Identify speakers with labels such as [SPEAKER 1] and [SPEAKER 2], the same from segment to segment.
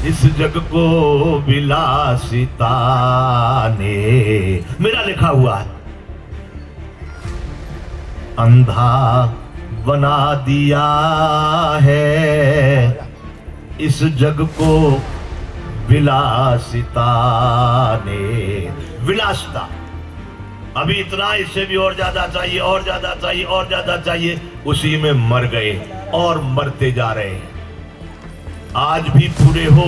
[SPEAKER 1] इस जग को विलासिता ने, मेरा लिखा हुआ है, अंधा बना दिया है इस जग को विलासिता ने। विलासिता, अभी इतना, इससे भी और ज्यादा चाहिए, और ज्यादा चाहिए, और ज्यादा चाहिए, उसी में मर गए और मरते जा रहे हैं। आज भी पूरे हो,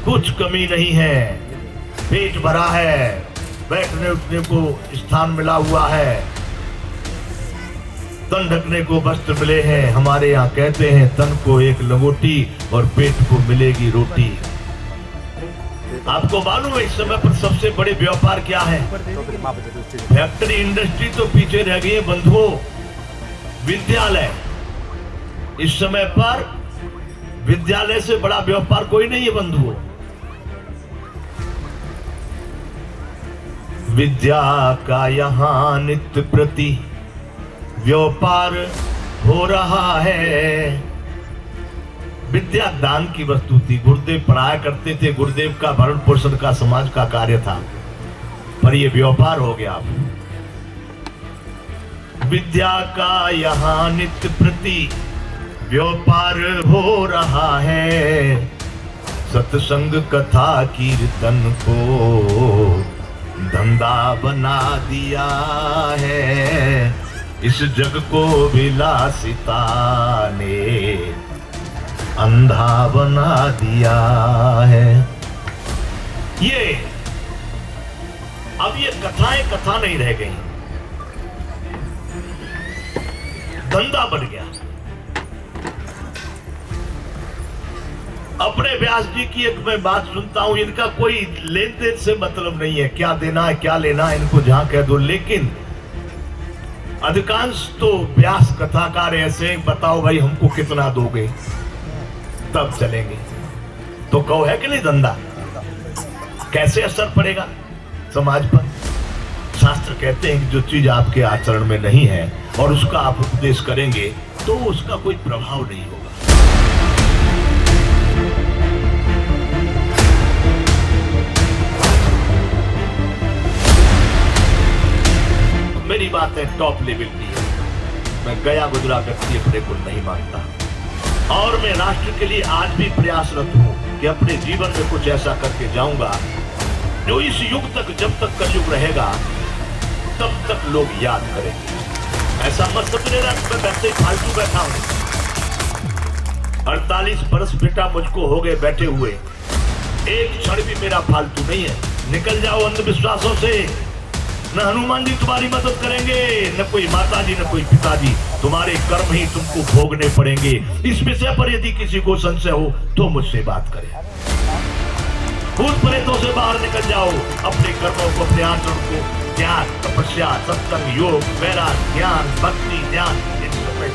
[SPEAKER 1] कुछ कमी नहीं है, पेट भरा है, बैठने उठने को स्थान मिला हुआ है, तन ढकने को वस्त्र मिले हैं। हमारे यहाँ कहते हैं तन को एक लंगोटी और पेट को मिलेगी रोटी। आपको मालूम है इस समय पर सबसे बड़े व्यापार क्या है? फैक्ट्री इंडस्ट्री तो पीछे रह गई है बंधुओं, विद्यालय। इस समय पर विद्यालय से बड़ा व्यापार कोई नहीं है बंधुओं। विद्या का यहाँ नित्य प्रति व्यापार हो रहा है। विद्या दान की वस्तु थी, गुरुदेव पढ़ाया करते थे, गुरुदेव का भरण पोषण का समाज का कार्य था, पर यह व्यापार हो गया। विद्या का यहाँ नित्य प्रति व्यापार हो रहा है। सत्संग कथा कीर्तन को धंधा बना दिया है इस जग को विलासिता ने अंधा बना दिया है। ये अब ये कथाएं कथा नहीं रह गई, धंधा बन गया। अपने व्यास जी की एक मैं बात सुनता हूं, इनका कोई लेन देन से मतलब नहीं है, क्या देना है क्या लेना है इनको जहां कह दो, लेकिन अधिकांश तो व्यास कथाकार ऐसे, बताओ भाई हमको कितना दोगे तब चलेंगे। तो कहो है कि नहीं धंधा, कैसे असर पड़ेगा समाज पर? शास्त्र कहते हैं कि जो चीज आपके आचरण में नहीं है और उसका आप उपदेश करेंगे तो उसका कोई प्रभाव नहीं होगा। मेरी बात है टॉप लेवल की है, मैं गया गुजरा व्यक्ति अपने को नहीं मानता, और मैं राष्ट्र के लिए आज भी प्रयासरत हूं कि अपने जीवन में कुछ ऐसा करके जाऊंगा जो इस युग तक, जब तक कलयुग रहेगा तब तक लोग याद करेंगे। ऐसा मत समझना मैं वैसे ही फालतू बैठा हूं। 48 बरस बेटा मुझको हो गए बैठे हुए, एक क्षण भी मेरा फालतू नहीं है। निकल जाओ अंधविश्वासों से, न हनुमान जी तुम्हारी मदद करेंगे, न कोई माता जी, न कोई पिताजी, तुम्हारे कर्म ही तुमको भोगने पड़ेंगे। इस विषय पर यदि किसी को संशय हो तो मुझसे बात करें। भूत प्रेतों से बाहर निकल जाओ, अपने कर्मों को, अपने आचरण को, ज्ञान, तपस्या, सत्संग, योग, वैराग्य, ज्ञान, भक्ति, ध्यान, इन सब में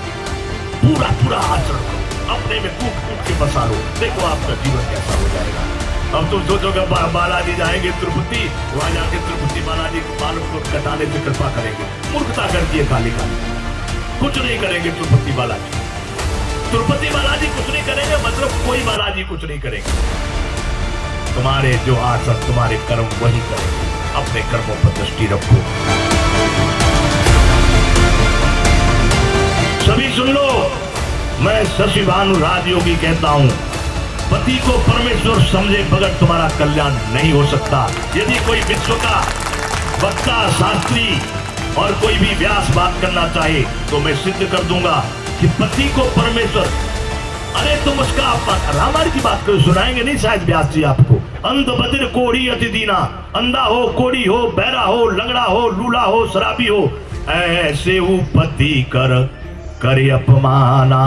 [SPEAKER 1] पूरा पूरा आचरण करो, अपने में कूट कूट के बसा लो, देखो आपका जीवन कैसा हो जाएगा। अब तुम सोचोगे बालाजी जाएंगे तिरुपति, वहां जाके तिरुपति बालाजी को बालों को कटाने से कृपा करेंगे। मूर्खता करती है काली काली, कुछ नहीं करेंगे तिरुपति बालाजी। तिरुपति बालाजी कुछ नहीं करेंगे मतलब कोई बालाजी कुछ नहीं करेंगे। तुम्हारे जो आचरण, तुम्हारे कर्म वही करेंगे। अपने कर्मों पर दृष्टि रखो। सभी सुन लो, मैं शशि भानु राजयोगी कहता हूं, पति को परमेश्वर समझे बगैर तुम्हारा कल्याण नहीं हो सकता। यदि कोई विश्व का वक्ता, शास्त्री और कोई भी व्यास बात करना चाहे तो मैं सिद्ध कर दूंगा कि पति को परमेश्वर, अरे तुम उसका रामायण की बात करो, सुनाएंगे नहीं शायद व्यास जी आपको। अंध बदिर कोढ़ी अति दीना, अंधा हो, कोढ़ी हो, बहरा हो, लंगड़ा हो, लूला हो, शराबी हो, ऐसे पति कर करे अपमाना,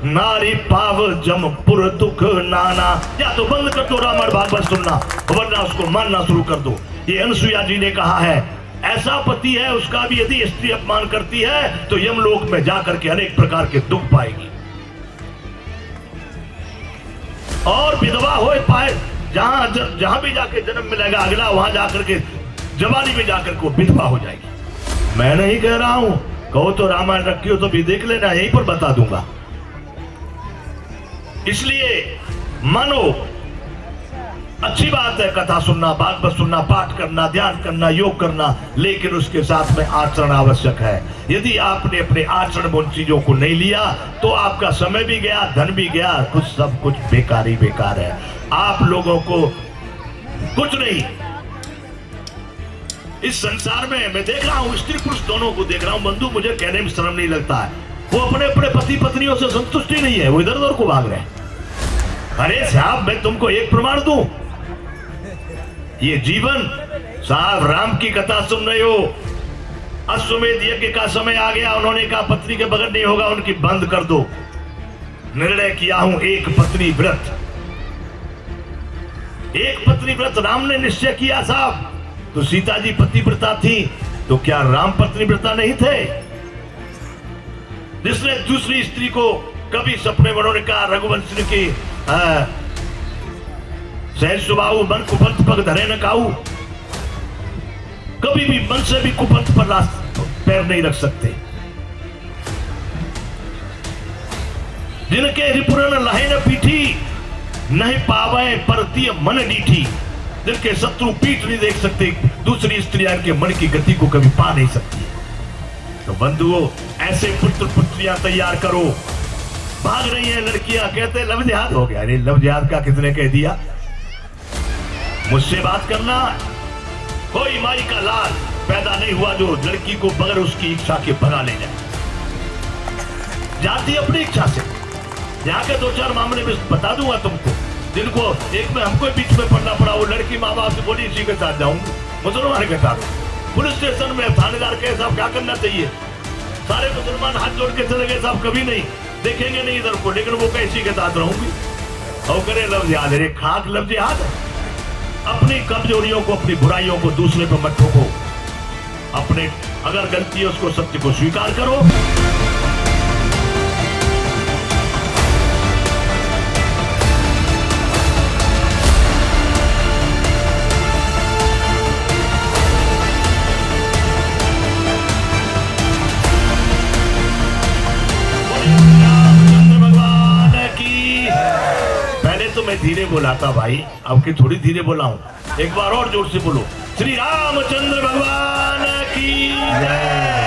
[SPEAKER 1] नारी पाव जमपुर दुख नाना। या तो बंद कर दो रामायण भागवत सुनना, वरना उसको मानना शुरू कर दो। ये अनुसुईया जी ने कहा है, ऐसा पति है उसका भी यदि स्त्री अपमान करती है तो यमलोक में जाकर के अनेक प्रकार के दुख पाएगी। और विधवा हो पाए, जहां भी जाके जन्म मिलेगा अगला, वहां जाकर के जवानी में जाकर को विधवा हो जाएगी। मैं नहीं कह रहा हूं, कहो तो रामायण रखी हो तो भी देख लेना, यहीं पर बता दूंगा। इसलिए मानो अच्छी बात है कथा सुनना, भागवत सुनना, पाठ करना, ध्यान करना, योग करना, लेकिन उसके साथ में आचरण आवश्यक है। यदि आपने अपने आचरण में उन चीजों को नहीं लिया तो आपका समय भी गया, धन भी गया, कुछ सब कुछ बेकार ही बेकार है। आप लोगों को कुछ नहीं, इस संसार में मैं देख रहा हूं, स्त्री पुरुष दोनों को देख रहा हूं, बंधु, मुझे कहने में शर्म नहीं लगता है, वो अपने अपने पति पत्नियों से संतुष्ट ही नहीं है, वो इधर उधर को भाग रहे हैं। अरे साहब, मैं तुमको एक प्रमाण दूं, ये जीवन, साहब राम की कथा सुन रहे हो, अश्वमेध यज्ञ का समय आ गया, उन्होंने कहा पत्नी के बगैर नहीं होगा, उनकी बंद कर दो। निर्णय किया हूं एक पत्नी व्रत, एक पत्नी व्रत राम ने निश्चय किया साहब। तो सीता जी पतिव्रता थी, तो क्या राम पत्नीव्रता नहीं थे? जिसने दूसरी स्त्री को कभी सपने में उन्होंने कहा रघुवंश की सहज स्वभाव मन कुपंथ पग धरे न काऊ, कभी भी मन से भी कुपंथ पर पैर नहीं रख सकते। जिनके रिपुरन लहे न पीठी, नहीं पावे परतीय मन डीठी, जिनके शत्रु पीठ नहीं देख सकते, दूसरी स्त्रियां के मन की गति को कभी पा नहीं सकती। तो बंधुओं, ऐसे पुत्र पुत्रियां तैयार करो। भाग रही हैं लड़कियां, कहते लव जिहाद हो गया। अरे लव जिहाद का किसने कह दिया? मुझसे बात करना, कोई माई का लाल पैदा नहीं हुआ जो लड़की को बगैर उसकी इच्छा के भगा ले जाए। जाती अपनी इच्छा से। यहाँ के दो चार मामले में बता दूंगा तुमको, जिनको एक में हमको बीच में पढ़ना पड़ा। वो लड़की माँ बाप से बोली इसी के साथ जाऊंगी, मुसलमान के साथ। पुलिस स्टेशन में थानेदार के साहब क्या करना चाहिए? सारे मुसलमान हाथ जोड़ के चले गए, साहब कभी नहीं देखेंगे नहीं इधर को, लेकिन वो कैसी के साथ रहूंगी। और करे लफ्ज याद है, खाक लफ्ज याद है। अपनी कमजोरियों को, अपनी बुराइयों को दूसरे पर मत ठोको। अपने अगर गलती है उसको, सत्य को स्वीकार करो। मैं धीरे बोला था भाई, अब की थोड़ी धीरे बोला हूं, एक बार और जोर से बोलो, श्री रामचंद्र भगवान की जय।